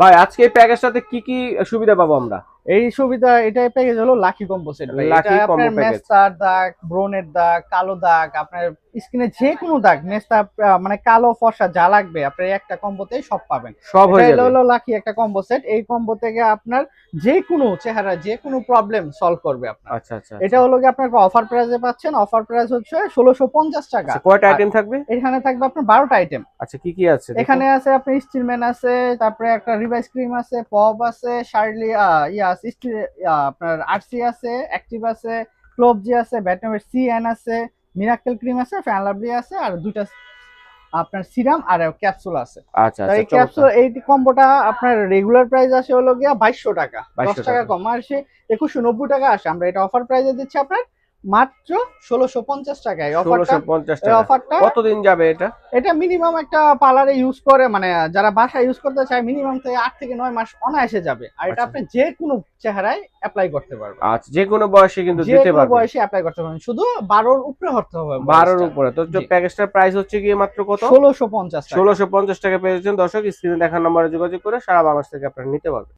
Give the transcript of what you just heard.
ভাই আজকে এই প্যাকেজটাতে কি কি সুবিধা পাবো আমরা? এই সুবিধা এটাই প্যাকেজ হলো লাকি কম্বো সেট ভাই। এটা লাকি আপনার কম্বো প্যাকেজ। মেস্তার দাগ, ব্রনের দাগ, কালো দাগ, আপনার স্কিনে যে কোনো দাগ, মেস্তা মানে কালো ফর্সা যা লাগবে আপনি একটা কম্বোতেই সব পাবেন। সব এটা হয়ে যাবে। হলো লাকি একটা কম্বো সেট। এই কম্বো থেকে আপনার যে কোনো চেহারা যে কোনো প্রবলেম সলভ করবে আপনার। আচ্ছা আচ্ছা এটা আচ্ছা। হলো কি আপনার অফার প্রাইসে পাচ্ছেন। অফার প্রাইস হচ্ছে 1650 টাকা। আচ্ছা কয়টা আর আইটেম থাকবে? এখানে থাকবে আপনার 12টা আইটেম। আচ্ছা কি কি আছে দেখি। এখানে আছে আপনার স্টিলম্যান আছে, তারপরে একটা রিভাইস ক্রিম আছে, পপ আছে, শার্লি ইয়া স্টিল আপনার আরসি আছে, অ্যাক্টিভ আছে, ক্লোবজি আছে, ভিটামিন সি এন আছে, মিরাকেল ক্রিম আছে, ফ্যান লাভলি আছে, আর দুইটা আপনার সিরাম আর ক্যাপসুল আছে। আচ্ছা তো আচ্ছা এই চমৎকার। ক্যাপসুল এই কম্বোটা আপনার রেগুলার প্রাইস আসে হলো গিয়া 2200 টাকা, 10 2200 টাকা টাকা। কম আসে 2190 টাকা আসে। আমরা এটা অফার প্রাইসে দিচ্ছি আপনার মাত্র 1650 টাকায়। অফারটা 1650 এই টাকা। অফারটা কতদিন যাবে এটা? এটা মিনিমাম একটা পার্লারে ইউজ করে মানে যারা বাসায় ইউজ করতে চায় মিনিমাম থেকে 8 থেকে 9 মাস অনায়াসে যাবে। আর এটা আচ্ছা আপনি যে কোনো চেহারায় এপ্লাই করতে পারবেন। আচ্ছা, যে কোনো বয়সে কিন্তু যে দিতে কোনো পারবে। বয়সে এপ্লাই করতে পারবেন। শুধু 12 এর উপরে হতে হবে 12 এর বয়সটা। উপরে তো জি। প্যাকেজটার প্রাইস হচ্ছে গিয়ে মাত্র কত? 1650 টাকা। 1650 টাকা পেয়েছেন দর্শক। স্ক্রিনে দেখার নম্বরে যোগাযোগ করে সারা বাংলাদেশ থেকে আপনারা নিতে পারবেন।